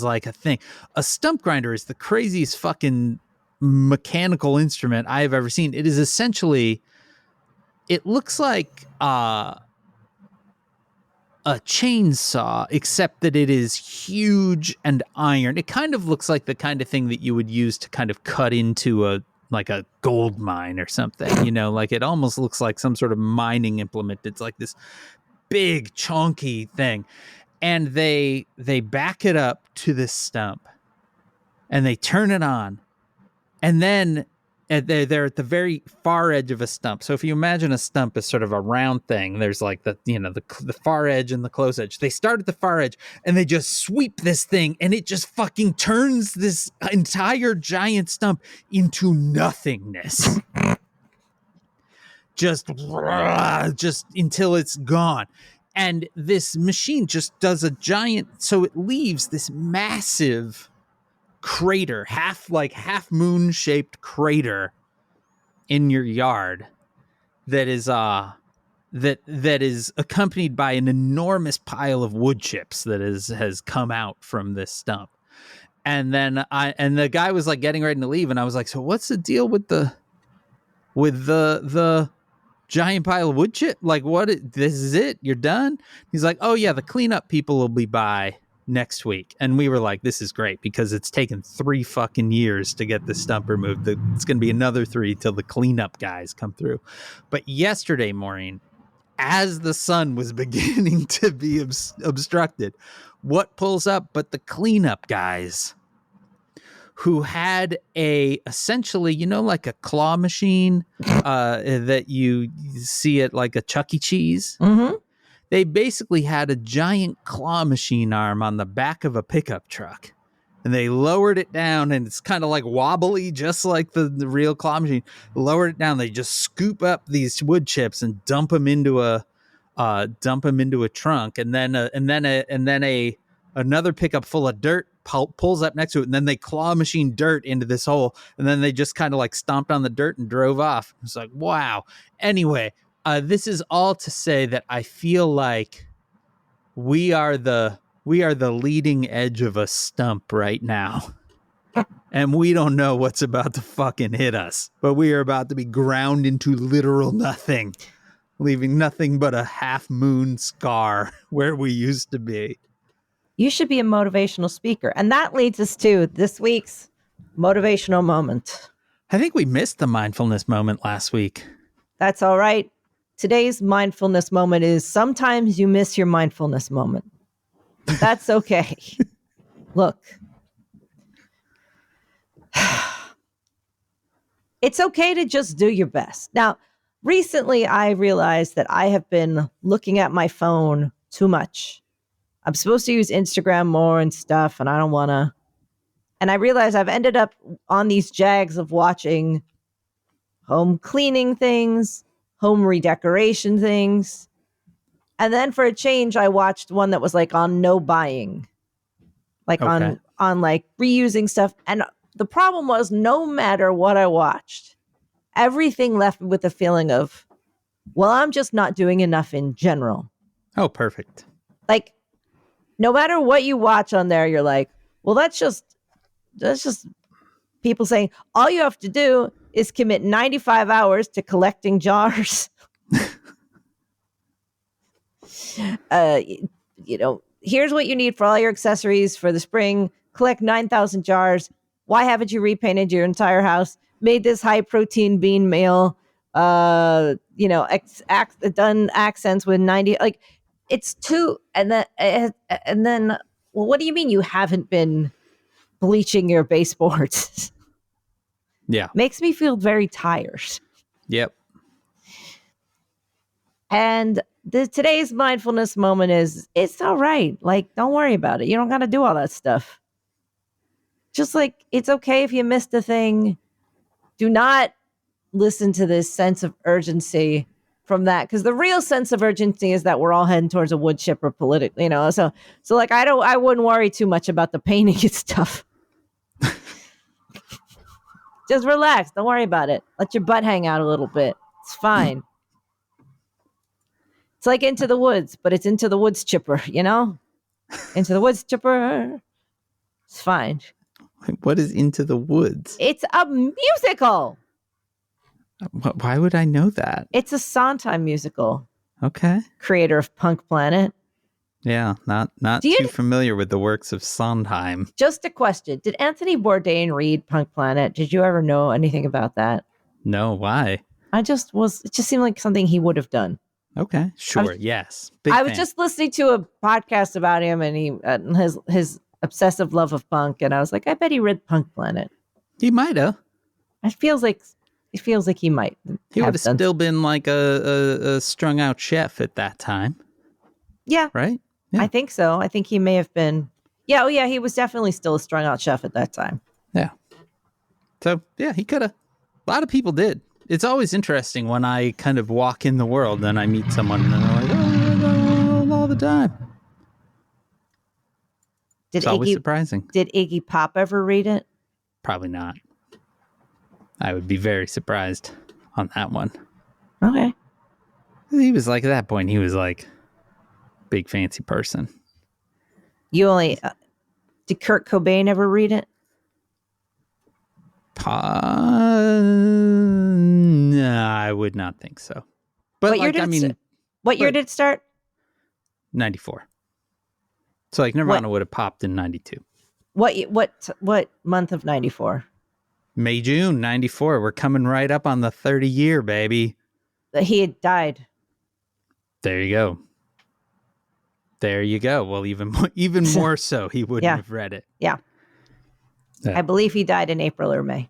like a thing. A stump grinder is the craziest fucking mechanical instrument I have ever seen. It is essentially, it looks like a chainsaw, except that it is huge and iron. It kind of looks like the kind of thing that you would use to kind of cut into a gold mine or something, you know, like it almost looks like some sort of mining implement. It's like this big chunky thing, and they back it up to this stump and they turn it on, and then they're at the very far edge of a stump. So if you imagine a stump as sort of a round thing, there's like the far edge and the close edge. They start at the far edge and they just sweep this thing, and it just fucking turns this entire giant stump into nothingness. just until it's gone. And this machine just does a giant, so it leaves this massive crater, half moon shaped crater in your yard that is that is accompanied by an enormous pile of wood chips that has come out from this stump. And then the guy was like getting ready to leave, and I was like, so what's the deal with the giant pile of wood chip? Like, this is it? You're done? He's like, oh yeah, the cleanup people will be by next week. And we were like, this is great, because it's taken 3 fucking years to get this stump removed. It's going to be another 3 till the cleanup guys come through. But yesterday, Maureen, as the sun was beginning to be obstructed, what pulls up but the cleanup guys, who had essentially, you know, like a claw machine that you see at like a Chuck E. Cheese. Mm-hmm. They basically had a giant claw machine arm on the back of a pickup truck, and they lowered it down, and it's kind of like wobbly, just like the real claw machine. Lowered it down. They just scoop up these wood chips and dump them into a trunk, and then another pickup full of dirt pulls up next to it, and then they claw machine dirt into this hole, and then they just kind of like stomped on the dirt and drove off. It's like, wow. Anyway, this is all to say that I feel like we are the leading edge of a stump right now. And we don't know what's about to fucking hit us, but we are about to be ground into literal nothing, leaving nothing but a half moon scar where we used to be. You should be a motivational speaker. And that leads us to this week's motivational moment. I think we missed the mindfulness moment last week. That's all right. Today's mindfulness moment is sometimes you miss your mindfulness moment. That's okay. Look, it's okay to just do your best. Now, recently I realized that I have been looking at my phone too much. I'm supposed to use Instagram more and stuff, and I don't want to. And I realized I've ended up on these jags of watching home cleaning things, home redecoration things. And then for a change, I watched one that was like on no buying, like Okay. on like reusing stuff. And the problem was no matter what I watched, everything left me with a feeling of, well, I'm just not doing enough in general. Oh, perfect. Like, no matter what you watch on there, you're like, well, that's just people saying all you have to do is commit 95 hours to collecting jars. Here's what you need for all your accessories for the spring. Collect 9,000 jars. Why haven't you repainted your entire house? Made this high protein bean meal. Done accents with 90. Like, it's too. And then, well, what do you mean you haven't been bleaching your baseboards? Yeah. Makes me feel very tired. Yep. And today's mindfulness moment is, it's all right. Like, don't worry about it. You don't got to do all that stuff. Just like, it's okay if you missed a thing. Do not listen to this sense of urgency from that, because the real sense of urgency is that we're all heading towards a wood chipper politically, So like, I wouldn't worry too much about the painting and stuff. Just relax. Don't worry about it. Let your butt hang out a little bit. It's fine. It's like Into the Woods, but it's Into the Woods Chipper, Into the Woods Chipper. It's fine. What is Into the Woods? It's a musical. Why would I know that? It's a Sondheim musical. Okay. Creator of Punk Planet. Yeah, not too familiar with the works of Sondheim. Just a question. Did Anthony Bourdain read Punk Planet? Did you ever know anything about that? No, why? It just seemed like something he would have done. Okay, sure, yes. I was just listening to a podcast about him and his obsessive love of punk, and I was like, I bet he read Punk Planet. He might have. It feels like he might. He would have still been like a strung out chef at that time. Yeah. Right? Yeah. I think so. I think he may have been. Yeah, oh yeah, he was definitely still a strung out chef at that time. Yeah. So, yeah, he could have. A lot of people did. It's always interesting when I kind of walk in the world and I meet someone and they're like, all the time. It's always surprising. Did Iggy Pop ever read it? Probably not. I would be very surprised on that one. Okay. He was like, at that point, he was like, big fancy person. Did Kurt Cobain ever read it? No, I would not think so. But what year did it start? 94. So like Nirvana would have popped in 92. What month of 94? May, June 94. We're coming right up on the 30 year, baby. He had died. There you go. There you go. Well, even more so, he wouldn't have read it. Yeah. I believe he died in April or May.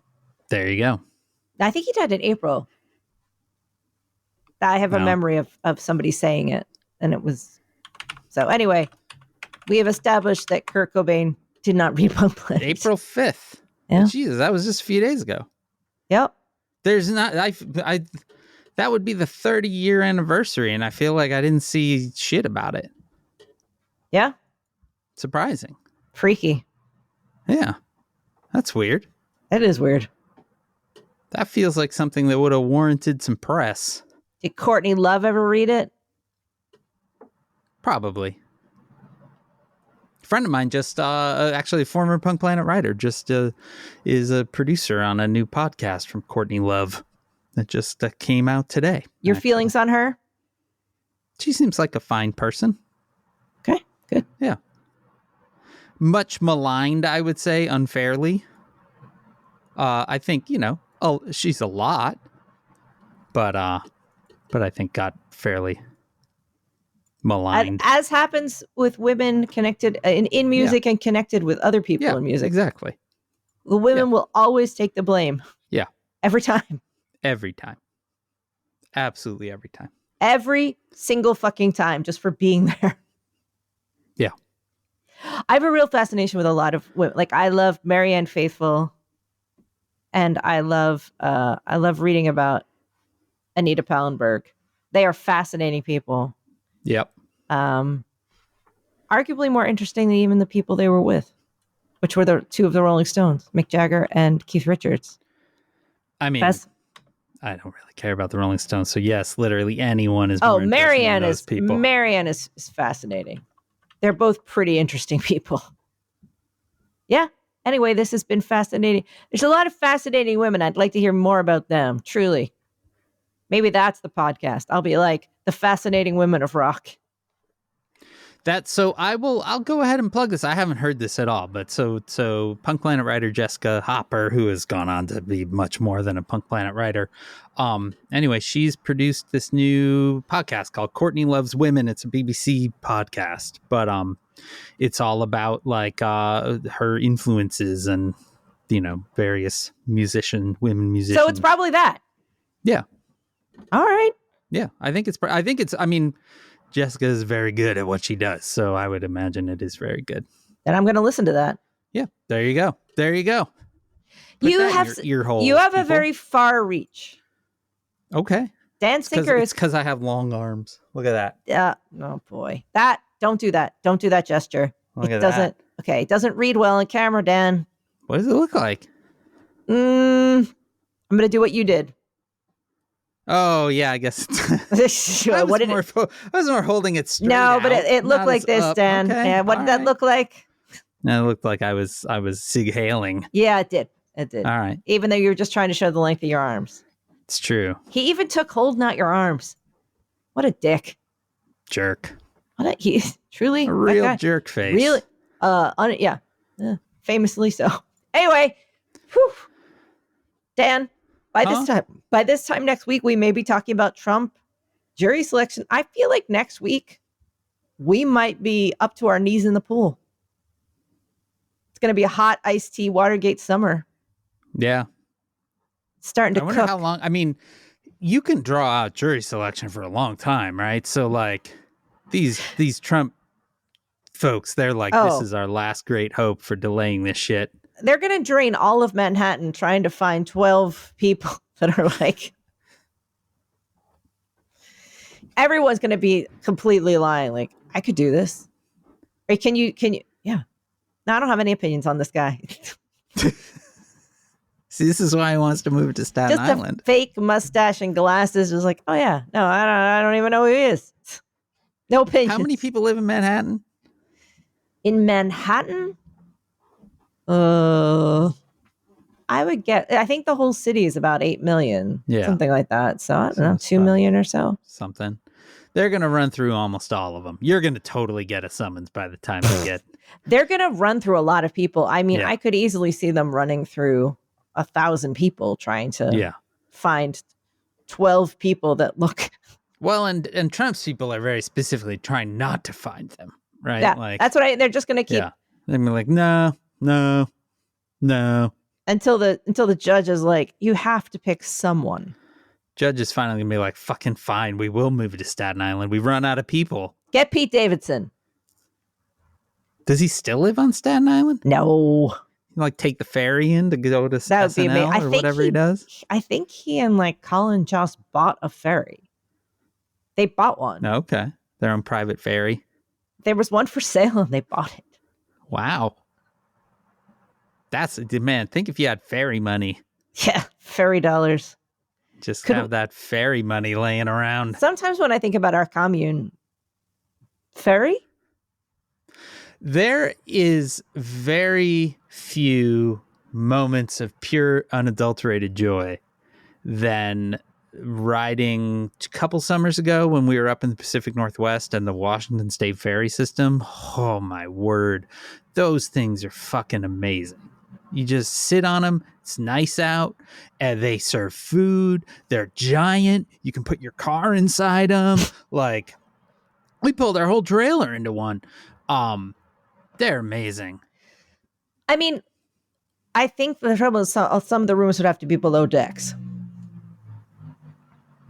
There you go. I think he died in April. I have a memory of somebody saying it, and it was. So anyway, we have established that Kurt Cobain did not read Punk Planet. April 5th. Yeah. Jesus, that was just a few days ago. Yep. There's not. That would be the 30-year anniversary, and I feel like I didn't see shit about it. Yeah. Surprising. Freaky. Yeah. That's weird. That is weird. That feels like something that would have warranted some press. Did Courtney Love ever read it? Probably. friend of mine just actually a former Punk Planet writer just is a producer on a new podcast from Courtney Love that just came out today. Your feelings on her? She seems like a fine person. Okay, good. Yeah. Much maligned, I would say, unfairly. I think, she's a lot, but I think got fairly maligned. As happens with women connected in music and connected with other people in music. Exactly. The women will always take the blame. Yeah. Every time. Every time. Absolutely every time. Every single fucking time, just for being there. Yeah. I have a real fascination with a lot of women. Like, I love Marianne Faithfull, and I love reading about Anita Pallenberg. They are fascinating people. Yep. Arguably more interesting than even the people they were with, which were the two of the Rolling Stones, Mick Jagger and Keith Richards. I mean, I don't really care about the Rolling Stones, so yes, literally anyone is. More Marianne than those people. Marianne is fascinating. They're both pretty interesting people. Yeah. Anyway, this has been fascinating. There's a lot of fascinating women. I'd like to hear more about them. Truly. Maybe that's the podcast. I'll be like the fascinating women of rock. I'll go ahead and plug this. I haven't heard this at all, but so Punk Planet writer Jessica Hopper, who has gone on to be much more than a Punk Planet writer. Anyway, she's produced this new podcast called Courtney Loves Women. It's a BBC podcast, but it's all about like her influences and various women musicians. So it's probably that. Yeah. All right. Yeah, I think it's. I mean, Jessica is very good at what she does, so I would imagine it is very good. And I'm going to listen to that. Yeah, there you go. There you go. You have a very far reach. Okay. Dan Sinker It's because I have long arms. Look at that. Yeah. Oh boy. Don't do that. Don't do that gesture. It doesn't read well on camera, Dan. What does it look like? I'm going to do what you did. Oh yeah, I guess. I was more holding it straight. No, but it looked like this, up. Dan. Okay. Yeah, what did that look like? No, it looked like I was Sig hailing. Yeah, it did. It did. All right. Even though you were just trying to show the length of your arms. It's true. He even took hold, not your arms. What a dick. Jerk. He truly a real jerk face. Really? Famously so. Anyway, whew. Dan. By this time next week, we may be talking about Trump jury selection. I feel like next week we might be up to our knees in the pool. It's going to be a hot iced tea Watergate summer. Yeah. It's starting to I wonder cook. how long. I mean, you can draw out jury selection for a long time, right? So like these Trump folks, they're like, this is our last great hope for delaying this shit. They're going to drain all of Manhattan trying to find 12 people that are like, everyone's going to be completely lying. Like, I could do this. Or can you? Yeah. No, I don't have any opinions on this guy. See, this is why he wants to move to Staten Island. Just a fake mustache and glasses. Just like, oh yeah, no, I don't even know who he is. No opinions. How many people live in Manhattan? In Manhattan? I think the whole city is about 8 million. Yeah. Something like that. So I don't know, 2 million or so. Something. They're going to run through almost all of them. You're going to totally get a summons by the time you get. They're going to run through a lot of people. I mean, I could easily see them running through 1,000 people trying to find 12 people that look. Well, and Trump's people are very specifically trying not to find them, right? Yeah, that's what they're just going to keep. Yeah. They're like, no. Until the judge is like, you have to pick someone. Judge is finally going to be like, fucking fine. We will move to Staten Island. We've run out of people. Get Pete Davidson. Does he still live on Staten Island? No. Like take the ferry in to go to SNL or whatever he does? I think he and like Colin Jost bought a ferry. They bought one. Okay. Their own private ferry. There was one for sale and they bought it. Wow. Man, think if you had ferry money. Yeah, ferry dollars. Just have that ferry money laying around. Sometimes when I think about our commune, ferry? There is very few moments of pure unadulterated joy than riding a couple summers ago when we were up in the Pacific Northwest and the Washington State ferry system. Oh my word. Those things are fucking amazing. You just sit on them. It's nice out and they serve food. They're giant. You can put your car inside them. Like, we pulled our whole trailer into one. They're amazing. I mean, I think the trouble is some of the rooms would have to be below decks.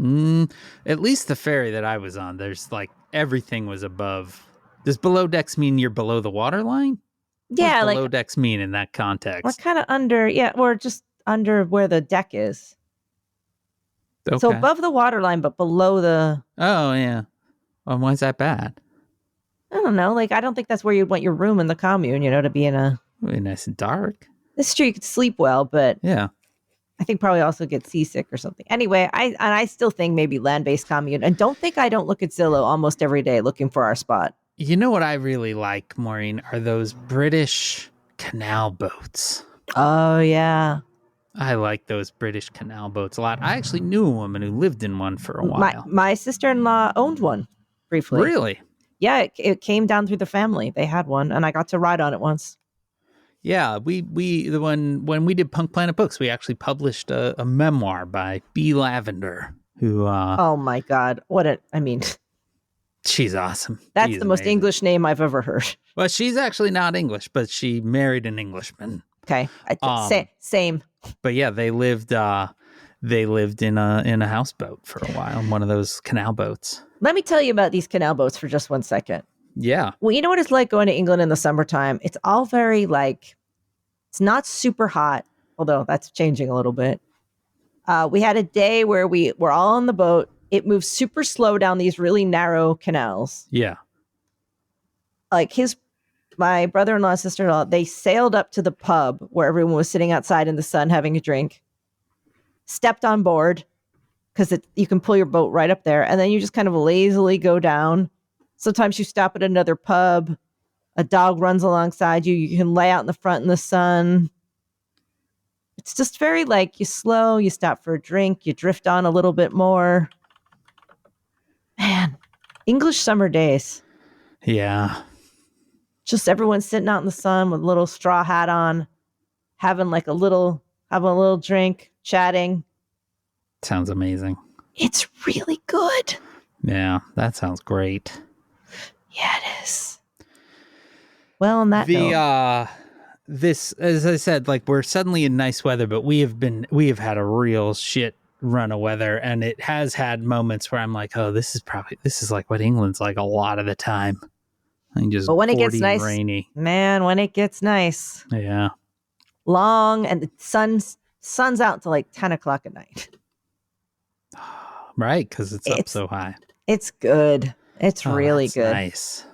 At least the ferry that I was on, there's like everything was above. Does below decks mean you're below the water line? Yeah, what does below decks mean in that context? We're kind of under, or just under where the deck is. Okay. So above the water line, but below the. Oh yeah. Well, why is that bad? I don't know. Like, I don't think that's where you'd want your room in the commune. To be in a. Really nice and dark. This is true. You could sleep well, but yeah. I think probably also get seasick or something. Anyway, I still think maybe land-based commune. And don't think I don't look at Zillow almost every day looking for our spot. You know what I really like, Maureen, are those British canal boats. Oh, yeah. I like those British canal boats a lot. I actually knew a woman who lived in one for a while. My sister-in-law owned one briefly. Really? Yeah, it came down through the family. They had one, and I got to ride on it once. Yeah, when we did Punk Planet Books, we actually published a memoir by B. Lavender, who oh my God, she's awesome. That's she's the most English name I've ever heard. Well, she's actually not English, but she married an Englishman. Okay, same. But yeah, they lived in a houseboat for a while, one of those canal boats. Let me tell you about these canal boats for just 1 second. Yeah. Well, you know what it's like going to England in the summertime? It's all very it's not super hot, although that's changing a little bit. We had a day where we were all on the boat. It moves super slow down these really narrow canals. Yeah. Like my brother-in-law, sister-in-law, they sailed up to the pub where everyone was sitting outside in the sun having a drink, stepped on board because you can pull your boat right up there, and then you just kind of lazily go down. Sometimes you stop at another pub. A dog runs alongside you. You can lay out in the front in the sun. It's just very you slow, you stop for a drink, you drift on a little bit more. Man, English summer days. Yeah. Just everyone sitting out in the sun with a little straw hat on, having a little drink, chatting. Sounds amazing. It's really good. Yeah, that sounds great. Yeah, it is. Well, on that note, this, as I said, we're suddenly in nice weather, but we have had a real shit run of weather, and it has had moments where I'm like, oh, this is like what England's like a lot of the time. But when it gets nice, rainy, man, when it gets nice, yeah, long, and the sun's out till 10 o'clock at night. Right, because it's up so high. It's good. It's really good. Nice.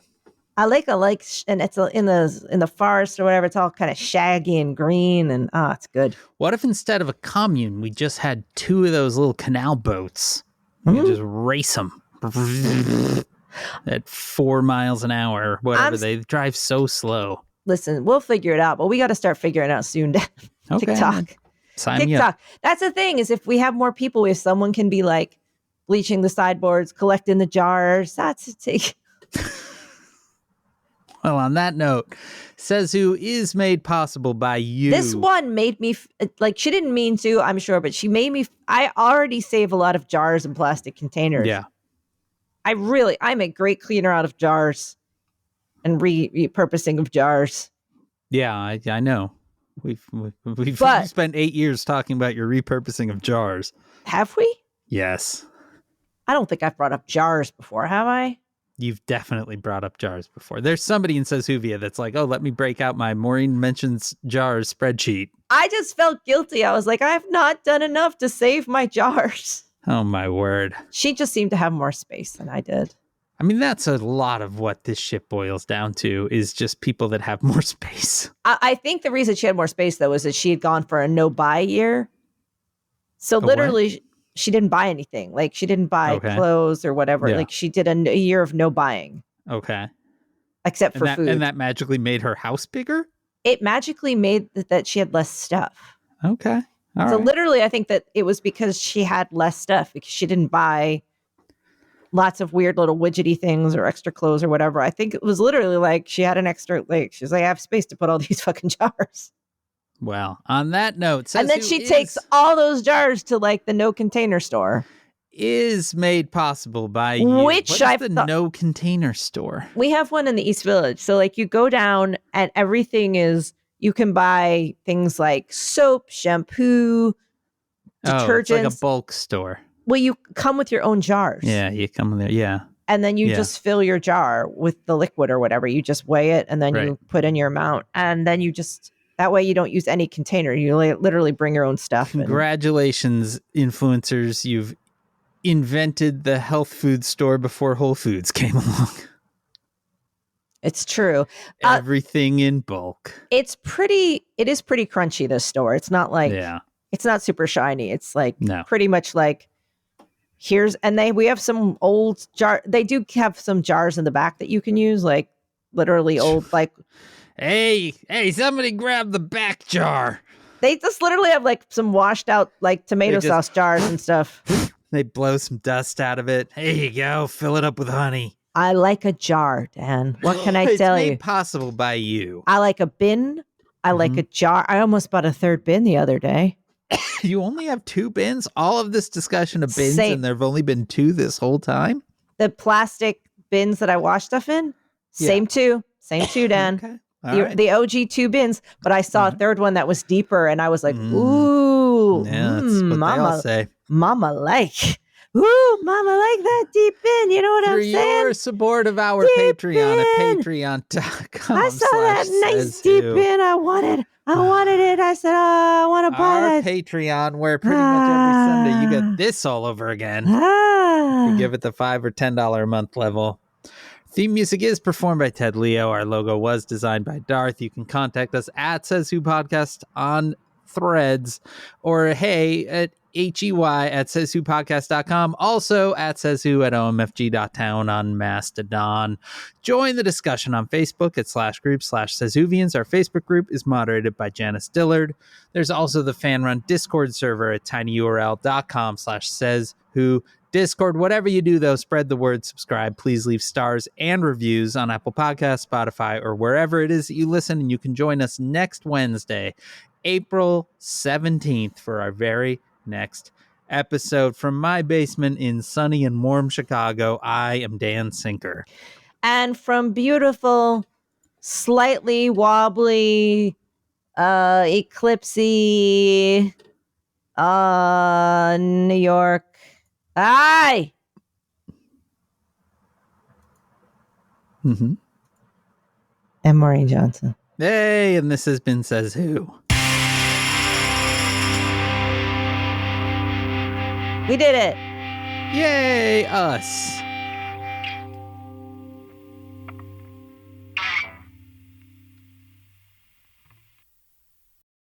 I like, and it's in the forest or whatever. It's all kind of shaggy and green, and it's good. What if instead of a commune, we just had two of those little canal boats? We could just race them at 4 miles an hour, whatever. They drive so slow. Listen, we'll figure it out, but we got to start figuring it out soon. Okay. TikTok. Sign me up. That's the thing, is if we have more people, if someone can be bleaching the sideboards, collecting the jars, that's a take. Well, on that note, Says Who is made possible by you. This one made me, she didn't mean to, I'm sure, but she made me, I already save a lot of jars and plastic containers. Yeah. I'm a great cleaner out of jars and repurposing of jars. Yeah, I know. We've spent 8 years talking about your repurposing of jars. Have we? Yes. I don't think I've brought up jars before, have I? You've definitely brought up jars before. There's somebody in SaysWhovia that's like, oh, let me break out my Maureen mentions jars spreadsheet. I just felt guilty. I was like, I have not done enough to save my jars. Oh, my word. She just seemed to have more space than I did. I mean, that's a lot of what this shit boils down to, is just people that have more space. I think the reason she had more space, though, is that she had gone for a no-buy year. So literally, she didn't buy anything. She didn't buy clothes or whatever. Yeah. She did a year of no buying. Okay. except for food. And that magically made her house bigger? It magically made that she had less stuff. Okay. All so right. literally, I think that it was because she had less stuff because she didn't buy lots of weird little widgety things or extra clothes or whatever. I think it was literally like she had an extra, like, she's like, I have space to put all these fucking jars. Well, on that note, And then she takes all those jars to like the no container store. Is made possible by you. Which what is the no container store? We have one in the East Village. So like you go down and everything is, you can buy things like soap, shampoo, detergents. It's like a bulk store. Well, you come with your own jars. Yeah, you come in there. Yeah. And then you just fill your jar with the liquid or whatever. You just weigh it and then you put in your amount. And then you just, that way you don't use any container. You literally bring your own stuff. Congratulations, influencers. You've invented the health food store before Whole Foods came along. It's true. Everything in bulk. It is pretty crunchy, this store. It's not like, it's not super shiny. It's like pretty much like, we have some old jar. They do have some jars in the back that you can use, like literally old, like, hey, somebody grab the back jar. They just literally have like some washed out like tomato sauce jars and stuff. They blow some dust out of it. Here you go. Fill it up with honey. I like a jar, Dan. What can I tell you? It's made possible by you. I like a bin. I like a jar. I almost bought a third bin the other day. You only have 2 bins? All of this discussion of bins, and there have only been 2 this whole time? The plastic bins that I wash stuff in? Same two, Dan. Okay. The OG 2 bins, but I saw a third one that was deeper, and I was like, ooh, yeah, that's what mama, they all say. Mama like. Ooh, mama like that deep bin. You know what I'm saying? You're support of our deep Patreon bin. at patreon.com. I saw that nice deep bin. I wanted it. I said, I want to buy our that. Patreon, where pretty much every Sunday you get this all over again. You give it the $5 or $10 a month level. Theme music is performed by Ted Leo. Our logo was designed by Darth. You can contact us at SaysWho Podcast on Threads, or hey at HEY@SaysWhoPodcast.com. Also at SaysWho at OMFG.town on Mastodon. Join the discussion on Facebook at /group/SaysWhovians. Our Facebook group is moderated by Janice Dillard. There's also the fan-run Discord server at tinyurl.com/SaysWho. Discord, whatever you do, though, spread the word, subscribe. Please leave stars and reviews on Apple Podcasts, Spotify, or wherever it is that you listen. And you can join us next Wednesday, April 17th, for our very next episode. From my basement in sunny and warm Chicago, I am Dan Sinker. And from beautiful, slightly wobbly, eclipsey, New York. Hi. And Maureen Johnson. Hey, and this has been SaysWho. We did it. Yay, us.